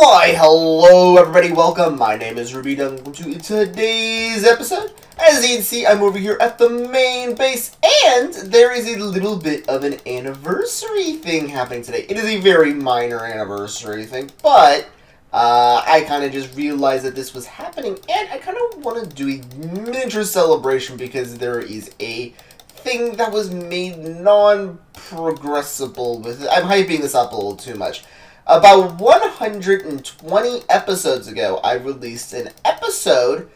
Why, hello everybody, welcome. My name is Rubydung. Welcome to today's episode. As you can see, I'm over here at the main base, and there is a little bit of an anniversary thing happening today. It is a very minor anniversary thing, but I kind of just realized that this was happening, and I kind of want to do a miniature celebration because there is a thing that was made non-progressible with it. I'm hyping this up a little too much. About 120 episodes ago, I released an episode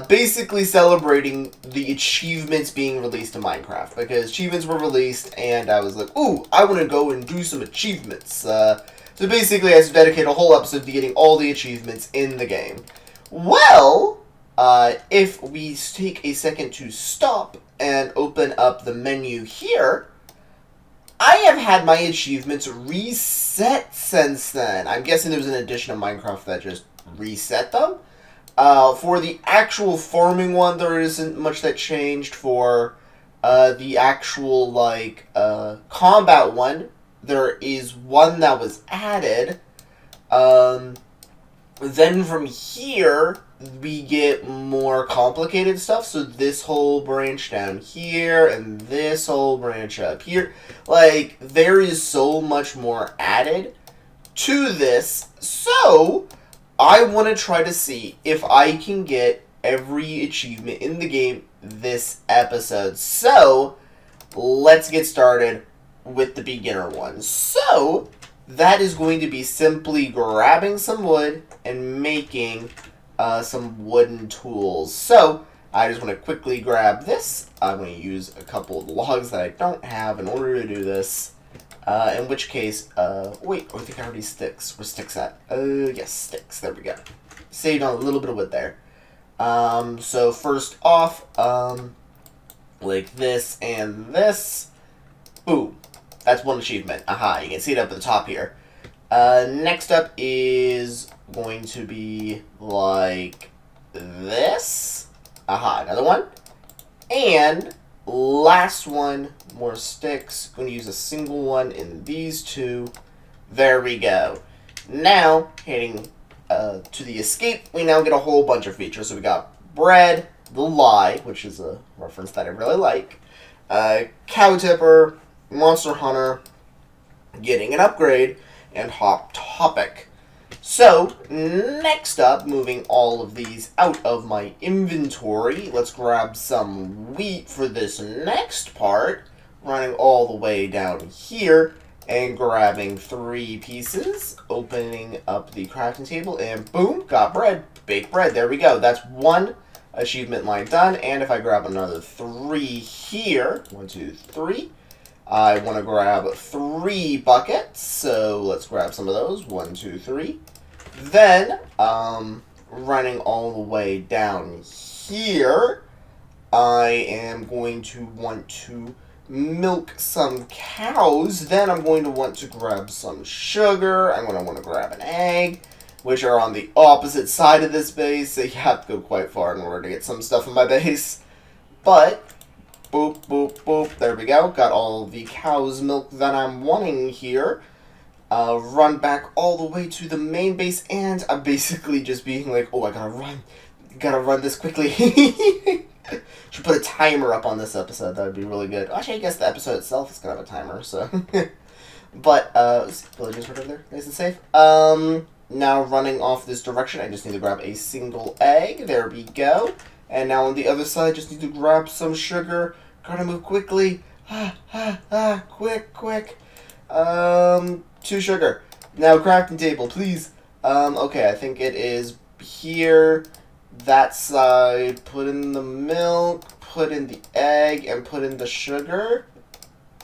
basically celebrating the achievements being released in Minecraft. Because achievements were released, and I was like, ooh, I want to go and do some achievements. So basically, I dedicate a whole episode to getting all the achievements in the game. Well, if we take a second to stop and open up the menu here, I have had my achievements reset since then. I'm guessing there was an edition of Minecraft that just reset them. For the actual farming one, there isn't much that changed. For the actual, combat one, there is one that was added. Then from here, we get more complicated stuff. So this whole branch down here, and this whole branch up here. Like, there is so much more added to this. So, I want to try to see if I can get every achievement in the game this episode. So, let's get started with the beginner one. So, that is going to be simply grabbing some wood and making some wooden tools. So, I just want to quickly grab this. I'm going to use a couple of logs that I don't have in order to do this. In which case, wait, I think I already sticks. Where sticks at? Yes, sticks. There we go. Saved on a little bit of wood there. So first off, like this and this. Boom. That's one achievement. Aha, you can see it up at the top here. Next up is going to be like this. Aha, another one. And last one, more sticks. Going to use a single one in these two. There we go. Now, heading to the escape, we now get a whole bunch of features. So we got bread, the lie, which is a reference that I really like, cow tipper, monster hunter, getting an upgrade, and hot topic. So, next up, moving all of these out of my inventory, let's grab some wheat for this next part, running all the way down here, and grabbing 3 pieces, opening up the crafting table, and boom, got bread. Baked bread, there we go. That's one achievement line done, and if I grab another 3 here, 1, 2, 3, I want to grab 3 buckets, so let's grab some of those, 1, 2, 3. Then, running all the way down here, I am going to want to milk some cows. Then I'm going to want to grab some sugar. I'm going to want to grab an egg, which are on the opposite side of this base. So you have to go quite far in order to get some stuff in my base. But, boop, boop, boop, there we go. Got all the cow's milk that I'm wanting here. Run back all the way to the main base, and I'm basically just being like, oh, I gotta run this quickly. Should put a timer up on this episode. That would be really good. Actually, I guess the episode itself is gonna have a timer, so. But, villagers right over there, nice and safe. Now running off this direction, I just need to grab a single egg. There we go. And now on the other side, just need to grab some sugar. Gotta move quickly. Quick. 2 sugar. Now, crafting table, please. Okay, I think it is here, that side. Put in the milk, put in the egg, and put in the sugar.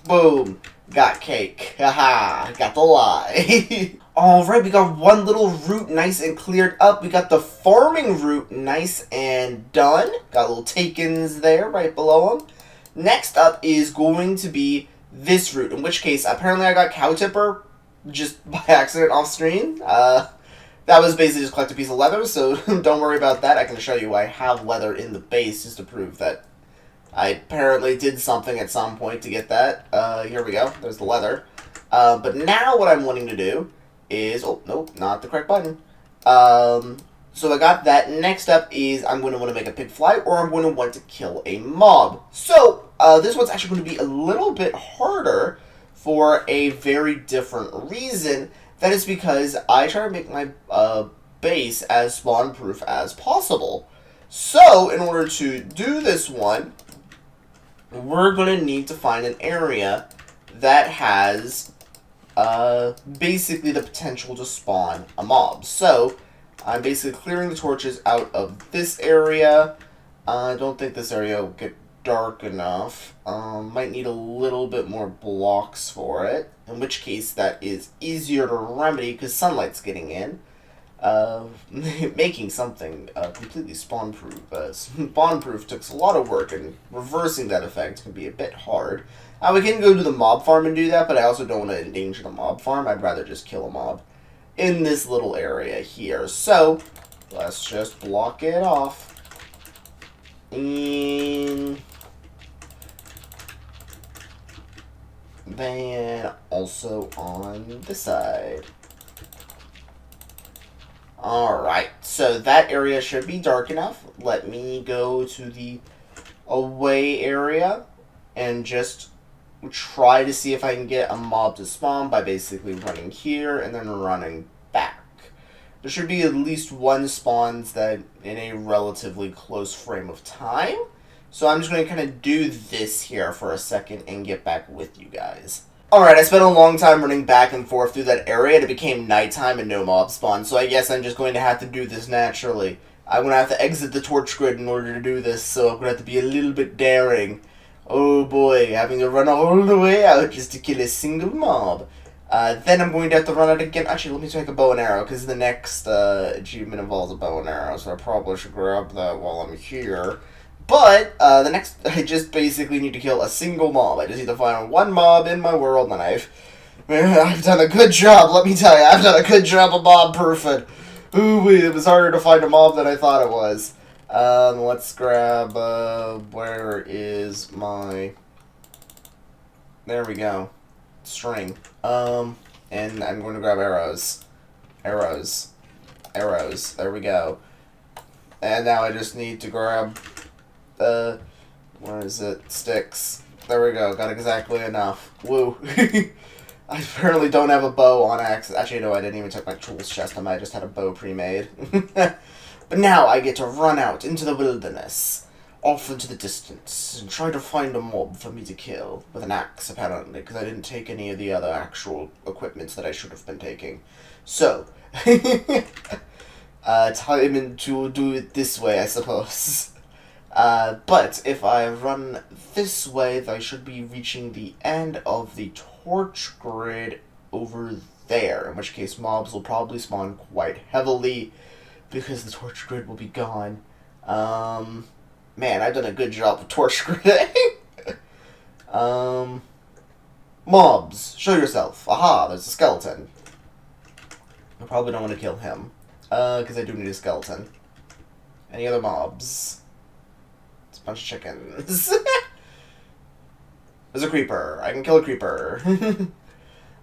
Boom. Got cake. Haha, got the lie. Alright, we got one little route nice and cleared up. We got the farming route nice and done. Got little takens there right below them. Next up is going to be this route, in which case, apparently I got cow tipper just by accident off screen. That was basically just collect a piece of leather, so don't worry about that. I can show you I have leather in the base just to prove that I apparently did something at some point to get that. Here we go. There's the leather. But now what I'm wanting to do is... Oh, nope, not the correct button. So I got that. Next up is I'm going to want to make a pig fly, or I'm going to want to kill a mob. So, this one's actually going to be a little bit harder for a very different reason. That is because I try to make my base as spawn-proof as possible. So, in order to do this one, we're going to need to find an area that has basically the potential to spawn a mob. So, I'm basically clearing the torches out of this area. I don't think this area will get dark enough. Might need a little bit more blocks for it, in which case that is easier to remedy because sunlight's getting in. Making something completely spawn-proof. Spawn-proof took a lot of work, and reversing that effect can be a bit hard. We can go to the mob farm and do that, but I also don't want to endanger the mob farm. I'd rather just kill a mob in this little area here. So, let's just block it off. And then also on this side. Alright, so that area should be dark enough. Let me go to the away area and just try to see if I can get a mob to spawn by basically running here and then running back. There should be at least one spawns that in a relatively close frame of time. So I'm just going to kind of do this here for a second and get back with you guys. Alright, I spent a long time running back and forth through that area, and it became nighttime and no mob spawn, so I guess I'm just going to have to do this naturally. I'm going to have to exit the torch grid in order to do this, so I'm going to have to be a little bit daring. Oh boy, having to run all the way out just to kill a single mob. Then I'm going to have to run out again. Actually, let me take a bow and arrow, because the next achievement involves a bow and arrow, so I probably should grab that while I'm here. But, the next, I just basically need to kill a single mob. I just need to find one mob in my world, and I've done a good job, let me tell you. I've done a good job of mob-proofing. Ooh, it was harder to find a mob than I thought it was. Let's grab, where is my... There we go. String. And I'm going to grab arrows. Arrows. Arrows. There we go. And now I just need to grab... where is it? Sticks. There we go. Got exactly enough. Woo. I apparently don't have a bow on accident. Actually, no, I didn't even take my tools chest. I just had a bow pre-made. But now I get to run out into the wilderness, off into the distance, and try to find a mob for me to kill. With an axe, apparently, because I didn't take any of the other actual equipments that I should have been taking. So, time to do it this way, I suppose. But if I run this way, I should be reaching the end of the torch grid over there, in which case mobs will probably spawn quite heavily because the torch grid will be gone. Man, I've done a good job of torch gridding. Mobs, show yourself. Aha, there's a skeleton. I probably don't want to kill him, because I do need a skeleton. Any other mobs? It's a bunch of chickens. There's a creeper. I can kill a creeper.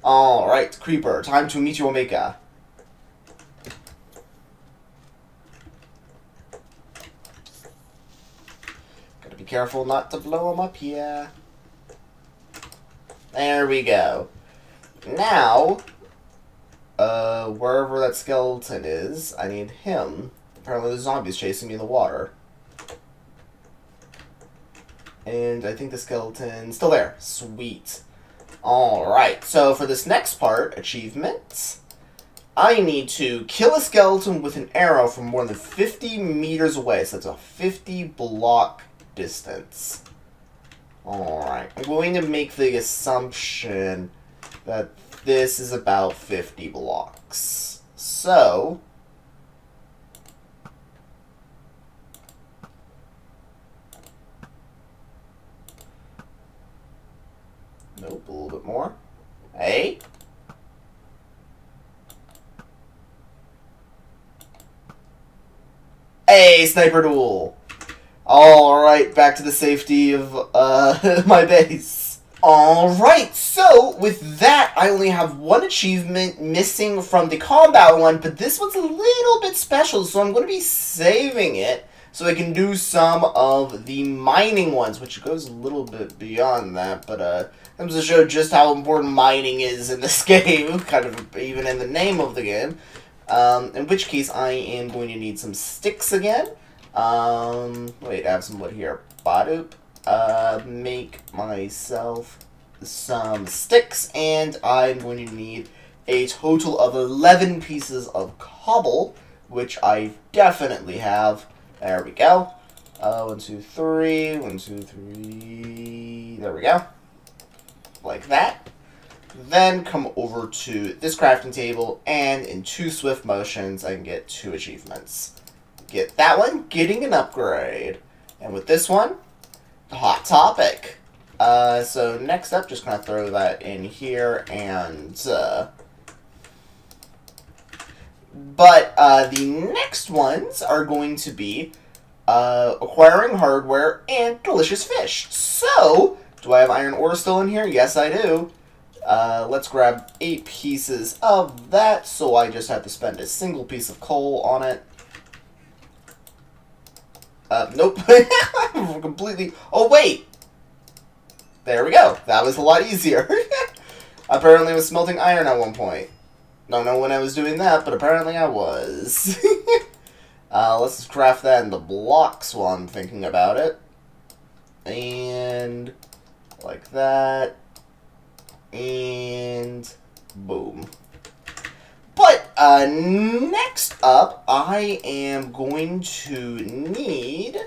Alright, creeper. Time to meet your maker. Gotta be careful not to blow him up here. There we go. Now, wherever that skeleton is, I need him. Apparently the zombie's chasing me in the water. And I think the skeleton's still there. Sweet. Alright, so for this next part, achievements, I need to kill a skeleton with an arrow from more than 50 meters away. So that's a 50 block distance. Alright, I'm going to make the assumption that this is about 50 blocks. So... Nope, a little bit more. Hey? Hey, sniper duel! Alright, back to the safety of, my base. Alright, so with that, I only have one achievement missing from the combat one, but this one's a little bit special, so I'm going to be saving it so I can do some of the mining ones, which goes a little bit beyond that, but comes to show just how important mining is in this game, kind of even in the name of the game. In which case, I am going to need some sticks again. Wait, I have some wood here. Badoop. Make myself some sticks, and I'm going to need a total of 11 pieces of cobble, which I definitely have. There we go. 1, 2, 3. 1, 2, 3. There we go. Like that. Then come over to this crafting table, and in 2 swift motions, I can get 2 achievements. Get that one, getting an upgrade. And with this one, hot topic. So next up, just kind of throw that in here, and the next ones are going to be acquiring hardware and delicious fish. So, do I have iron ore still in here? Yes, I do. Let's grab 8 pieces of that, so I just have to spend a single piece of coal on it. Nope. Completely. Oh, wait. There we go. That was a lot easier. Apparently I was smelting iron at one point. Don't know when I was doing that, but apparently I was. Let's just craft that in the blocks while I'm thinking about it. And like that. And boom. But next up, I am going to need,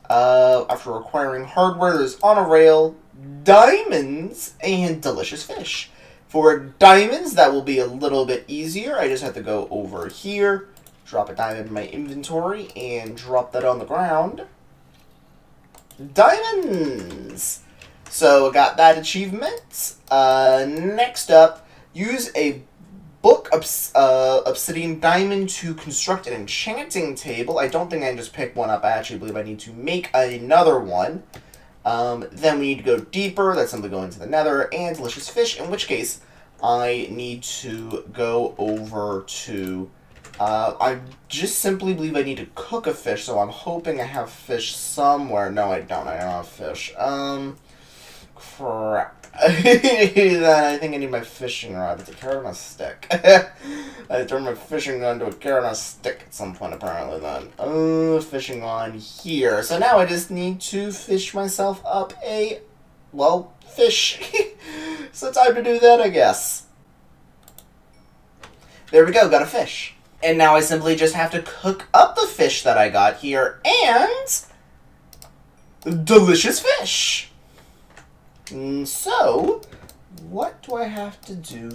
after acquiring hardware, there's on a rail, diamonds, and delicious fish. For diamonds, that will be a little bit easier. I just have to go over here, drop a diamond in my inventory, and drop that on the ground. Diamonds! So, I got that achievement. Next up, use a book obsidian diamond to construct an enchanting table. I don't think I can just pick one up. I actually believe I need to make another one. Then we need to go deeper. That's simply going to the nether, and delicious fish, in which case I need to go over to... I just simply believe I need to cook a fish, so I'm hoping I have fish somewhere. No, I don't. I don't have fish. Crap. I think I need my fishing rod. It's a carrot on a stick. I turned my fishing rod into a carrot on a stick at some point, apparently, then. Fishing on here. So now I just need to fish myself up a, well, fish. So time to do that, I guess. There we go, got a fish. And now I simply just have to cook up the fish that I got here, and... delicious fish! So, what do I have to do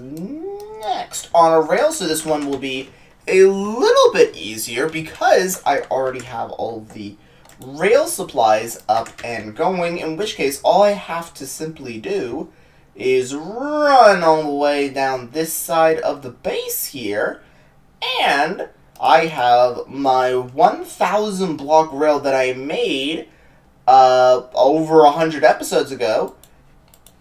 next? On a rail, so this one will be a little bit easier because I already have all of the rail supplies up and going, in which case all I have to simply do is run all the way down this side of the base here, and I have my 1,000 block rail that I made over 100 episodes ago.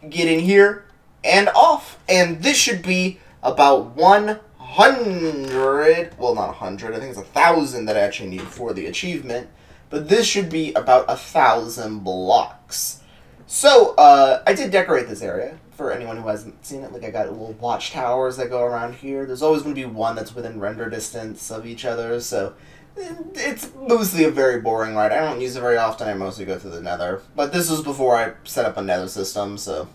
Get in here and off. And this should be about 100, well, not 100, I think it's 1,000 that I actually need for the achievement, but this should be about 1,000 blocks. So, I did decorate this area, for anyone who hasn't seen it. Like, I got little watchtowers that go around here. There's always going to be one that's within render distance of each other, so it's mostly a very boring ride. I don't use it very often. I mostly go through the nether. But this was before I set up a nether system, so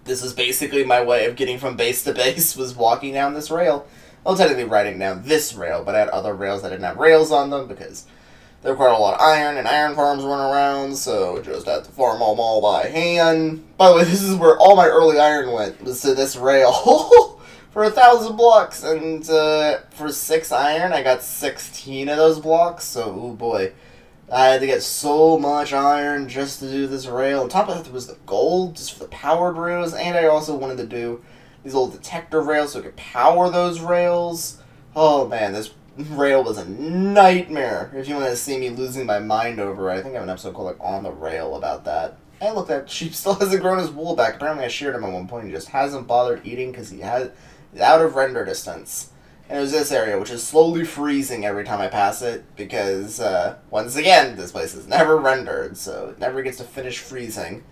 this is basically my way of getting from base to base, was walking down this rail. Well, technically riding down this rail, but I had other rails that didn't have rails on them because they required a lot of iron, and iron farms weren't around, so just had to farm them all by hand. By the way, this is where all my early iron went, was to this rail. For 1,000 blocks, and for 6 iron, I got 16 of those blocks, so, oh boy. I had to get so much iron just to do this rail. On top of that, there was the gold, just for the powered rails, and I also wanted to do these old detector rails so I could power those rails. Oh man, this rail was a nightmare. If you want to see me losing my mind over it, I think I have an episode called, like, On the Rail about that. Hey, look, that sheep still hasn't grown his wool back. Apparently I sheared him at one point. He just hasn't bothered eating because he's out of render distance. And it was this area, which is slowly freezing every time I pass it, because, once again, this place is never rendered, so it never gets to finish freezing.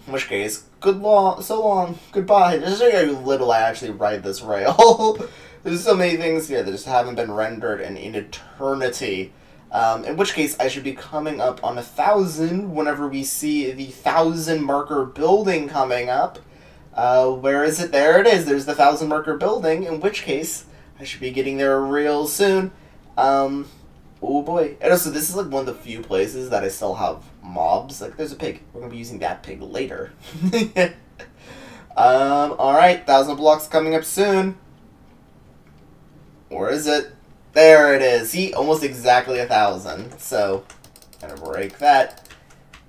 In which case, so long, goodbye. Just show you how little I actually ride this rail. There's so many things here that just haven't been rendered in eternity. In which case, I should be coming up on 1,000 whenever we see the 1,000 marker building coming up. Where is it? There it is. There's the 1,000 marker building, in which case I should be getting there real soon. Oh boy. And also, this is like one of the few places that I still have mobs. Like, there's a pig. We're gonna be using that pig later. Alright, 1,000 blocks coming up soon. Where is it? There it is. See, almost exactly 1,000. So, gonna break that.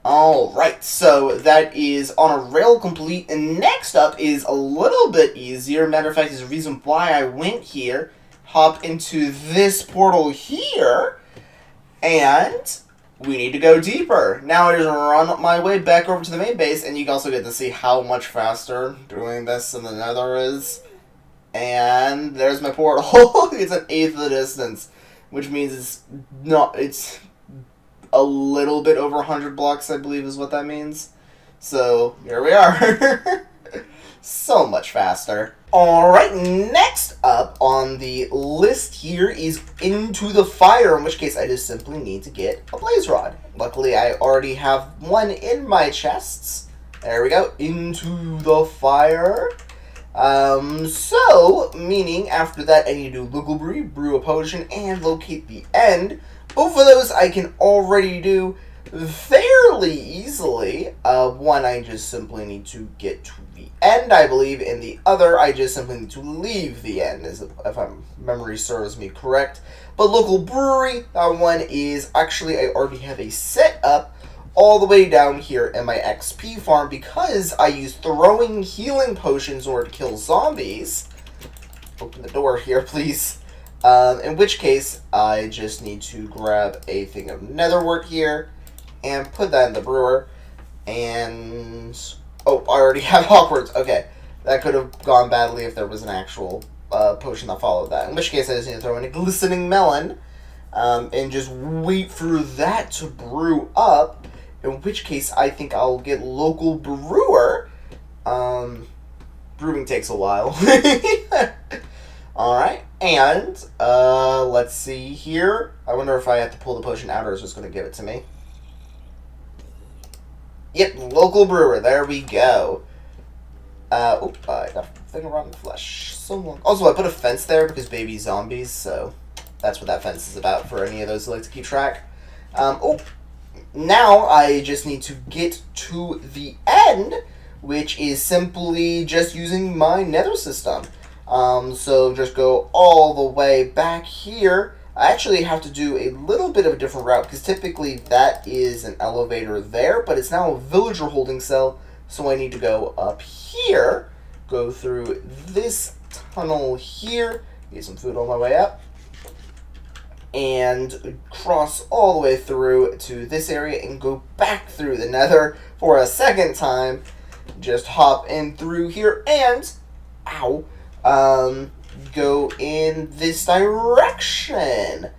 Alright, so that is on a rail complete, and next up is a little bit easier. Matter of fact, there's a reason why I went here. Hop into this portal here, and we need to go deeper. Now I just run my way back over to the main base, and you also get to see how much faster doing this in the nether is. And there's my portal. It's an eighth of the distance, which means it's a little bit over 100 blocks, I believe is what that means. So, here we are. So much faster. Alright, next up on the list here is Into the Fire, in which case I just simply need to get a blaze rod. Luckily, I already have one in my chests. There we go. Into the Fire. Meaning after that I need to do local brew a potion, and locate the end. Both of those I can already do fairly easily. One I just simply need to get to the end, I believe, and the other I just simply need to leave the end, if my memory serves me correct. But local brewery, that one is actually, I already have a setup all the way down here in my XP farm, because I use throwing healing potions in order to kill zombies. Open the door here, please. In which case, I just need to grab a thing of netherwort here and put that in the brewer. And oh, I already have Hogwarts. Okay, that could have gone badly if there was an actual potion that followed that. In which case, I just need to throw in a glistening melon and just wait for that to brew up. In which case, I think I'll get local brewer. Brewing takes a while. Alright, and let's see here. I wonder if I have to pull the potion out or is it just going to give it to me. Yep, local brewer. There we go. I got a thing around the flesh. So long. Also, I put a fence there because baby zombies, so that's what that fence is about for any of those who like to keep track. Now I just need to get to the end, which is simply just using my nether system. So just go all the way back here. I actually have to do a little bit of a different route, because typically that is an elevator there, but it's now a villager holding cell, so I need to go up here, go through this tunnel here, get some food on my way up, and cross all the way through to this area and go back through the nether for a second time. Just hop in through here and, go in this direction.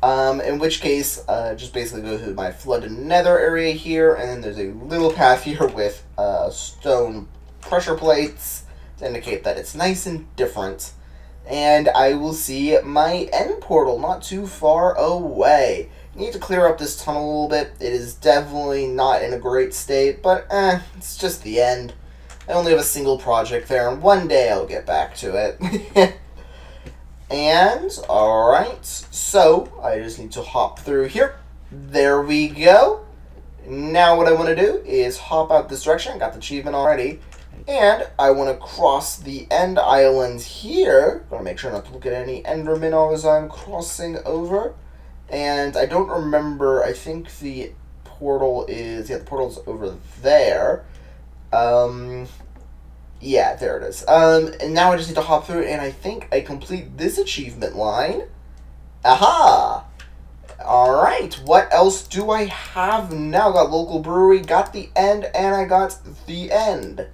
In which case, just basically go through my flooded nether area here, and then there's a little path here with stone pressure plates to indicate that it's nice and different. And I will see my end portal not too far away. Need to clear up this tunnel a little bit. It is definitely not in a great state, but it's just the end. I only have a single project there, and one day I'll get back to it. And, alright, so I just need to hop through here. There we go. Now what I want to do is hop out this direction. I got the achievement already. And I want to cross the end island here. Gotta make sure not to look at any endermen as I'm crossing over. And I don't remember, I think the portal is, the portal's over there. Yeah, there it is. And now I just need to hop through, and I think I complete this achievement line. Aha! Alright, what else do I have now? Got local brewery, got the end, and I got the end.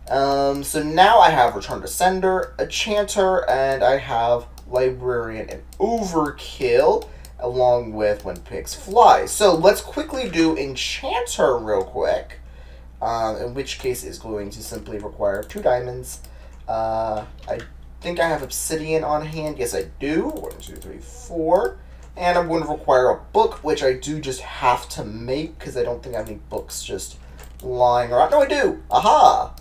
So now I have Return to Sender, a Chanter, and I have Librarian and Overkill, along with When Pigs Fly. So let's quickly do Enchanter real quick, in which case is going to simply require 2 diamonds. I think I have Obsidian on hand. Yes, I do. 1, 2, 3, 4. And I'm going to require a book, which I do just have to make, because I don't think I have any books just lying around. No, I do! Aha!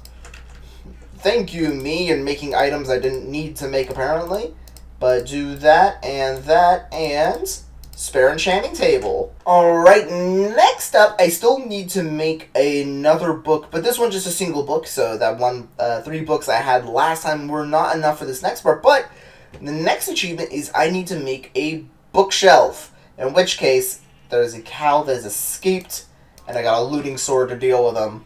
Thank you, me, and making items I didn't need to make, apparently. But do that, and spare enchanting table. Alright, next up, I still need to make another book, but this one's just a single book, so that 3 books I had last time were not enough for this next part, but the next achievement is I need to make a bookshelf, in which case there's a cow that has escaped, and I got a looting sword to deal with them.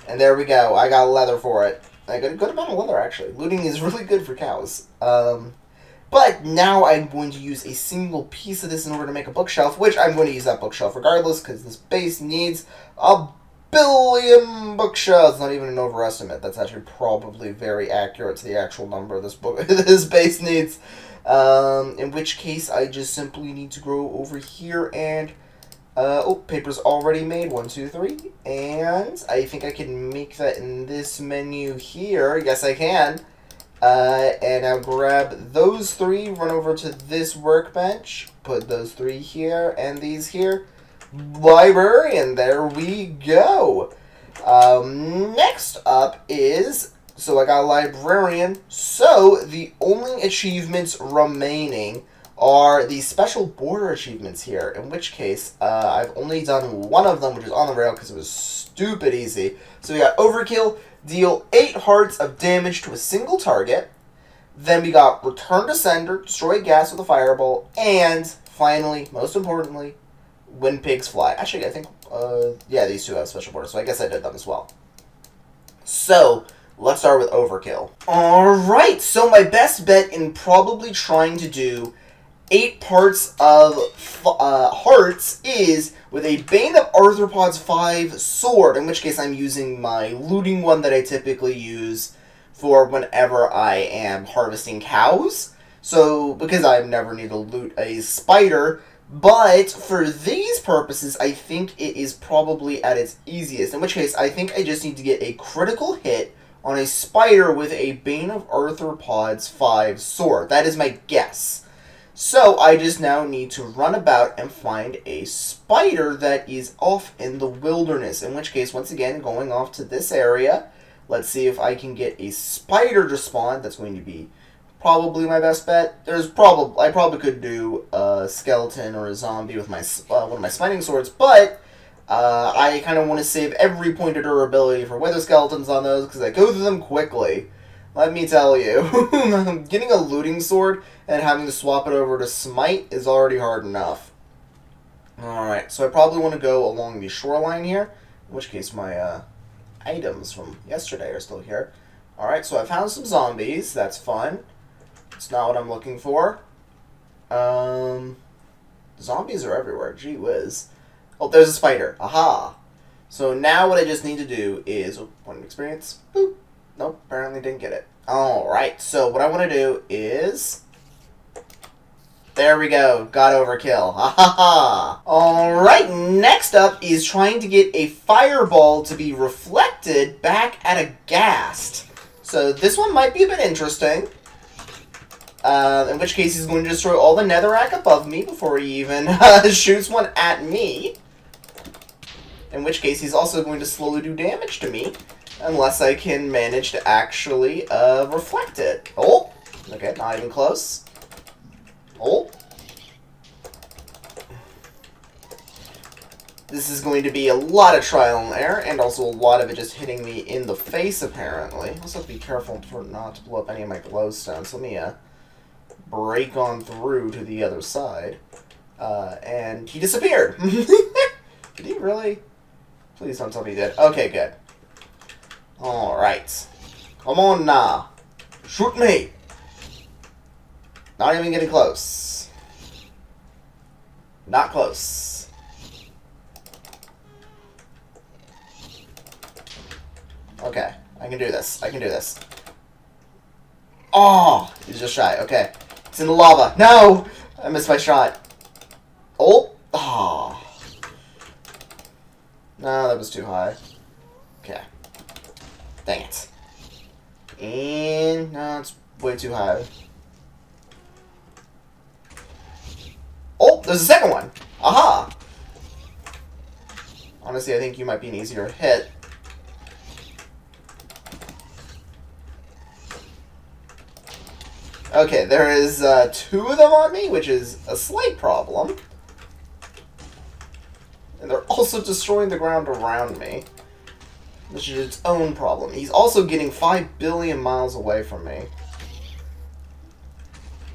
And there we go, I got leather for it. I got a good amount of leather, actually. Looting is really good for cows. But now I'm going to use a single piece of this in order to make a bookshelf, which I'm going to use that bookshelf regardless, because this base needs a billion bookshelves. Not even an overestimate. That's actually probably very accurate to the actual number this book this base needs. In which case, I just simply need to go over here and... paper's already made. 1, 2, 3. And I think I can make that in this menu here. Yes, I can. And I'll grab those 3, run over to this workbench, put those 3 here, and these here. Librarian, there we go. Next up is... So I got a librarian. So the only achievements remaining are the special border achievements here. In which case, I've only done one of them, which is on the rail because it was stupid easy. So we got Overkill, deal 8 hearts of damage to a single target. Then we got Return to Sender, destroy gas with a fireball. And finally, most importantly, When Pigs Fly. Actually, I think, yeah, these 2 have special borders, so I guess I did them as well. So... let's start with Overkill. Alright, so my best bet in probably trying to do 8 parts of hearts is with a Bane of Arthropods 5 sword, in which case I'm using my looting one that I typically use for whenever I am harvesting cows. So, because I never need to loot a spider, but for these purposes, I think it is probably at its easiest, in which case I think I just need to get a critical hit on a spider with a Bane of Arthropods 5 sword. That is my guess. So I just now need to run about and find a spider that is off in the wilderness. In which case, once again, going off to this area, let's see if I can get a spider to spawn. That's going to be probably my best bet. I probably could do a skeleton or a zombie with my one of my smiting swords, but I kind of want to save every point of durability for wither skeletons on those, because I go through them quickly. Let me tell you. Getting a looting sword and having to swap it over to smite is already hard enough. Alright, so I probably want to go along the shoreline here, in which case my items from yesterday are still here. Alright, so I found some zombies. That's fun. It's not what I'm looking for. Zombies are everywhere. Gee whiz. Oh, there's a spider. Aha! So now what I just need to do is... Oh, point of experience. Boop. Nope, apparently didn't get it. Alright, so what I want to do is... There we go. Got Overkill. Ha ha ha! Alright, next up is trying to get a fireball to be reflected back at a ghast. So this one might be a bit interesting. In which case he's going to destroy all the netherrack above me before he even shoots one at me. In which case he's also going to slowly do damage to me. Unless I can manage to actually reflect it. Oh! Okay, not even close. Oh! This is going to be a lot of trial and error, and also a lot of it just hitting me in the face, apparently. I also have to be careful for not to blow up any of my glowstones. Let me break on through to the other side. And he disappeared! Did he really? Please don't tell me he did. Okay, good. Alright. Come on now. Shoot me! Not even getting close. Not close. Okay, I can do this. I can do this. Oh, he's just shy. Okay. It's in the lava. No! I missed my shot. Oh! Oh. No, that was too high. Okay. Dang it. And... no, it's way too high. Oh, there's a second one. Aha! Honestly, I think you might be an easier hit. Okay, there is 2 of them on me, which is a slight problem. And they're also destroying the ground around me, which is its own problem. He's also getting 5 billion miles away from me.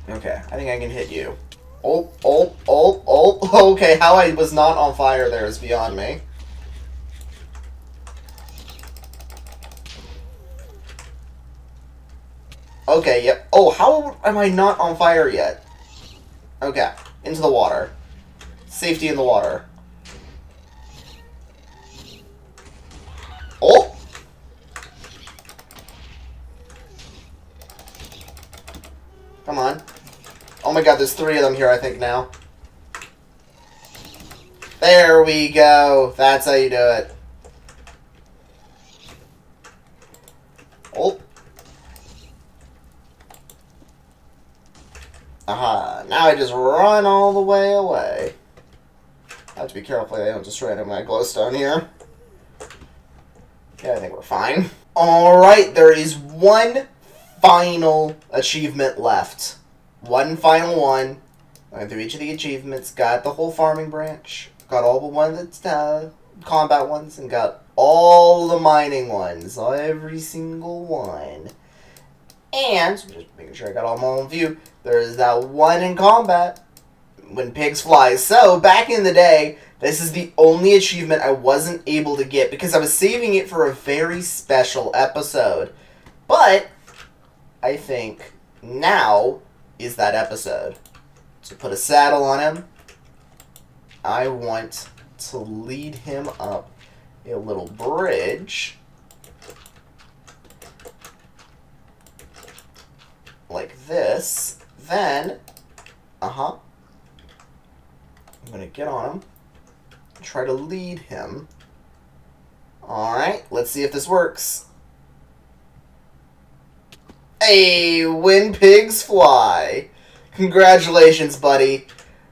Okay, I think I can hit you. Oh, oh, oh, oh. Okay, how I was not on fire there is beyond me. Okay, yep. Oh, how am I not on fire yet? Okay, into the water. Safety in the water. Oh! Come on. Oh my god, there's 3 of them here, I think, now. There we go. That's how you do it. Oh. Aha. Now I just run all the way away. I have to be careful I don't destroy any of my glowstone here. Yeah, I think we're fine. Alright, there is one final achievement left. One final one. Went through each of the achievements, got the whole farming branch, got all the ones that's combat ones, and got all the mining ones. Every single one. And, just making sure I got all them all in view, there's that one in combat, when pigs fly. So, back in the day, this is the only achievement I wasn't able to get, because I was saving it for a very special episode. But, I think now is that episode. So put a saddle on him. I want to lead him up a little bridge. Like this. Then, I'm going to get on him. Try to lead him. Alright, let's see if this works. Hey, when pigs fly. Congratulations, buddy.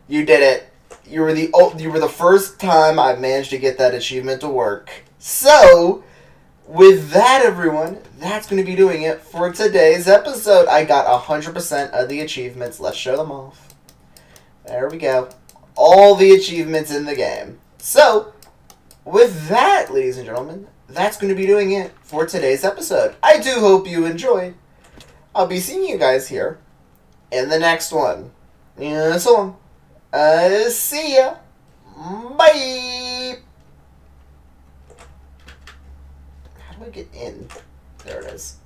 You did it. You were the first time I managed to get that achievement to work. So, with that, everyone, that's going to be doing it for today's episode. I got 100% of the achievements. Let's show them off. There we go. All the achievements in the game. So, with that, ladies and gentlemen, that's going to be doing it for today's episode. I do hope you enjoyed. I'll be seeing you guys here in the next one. So long. See ya. Bye. How do I get in? There it is.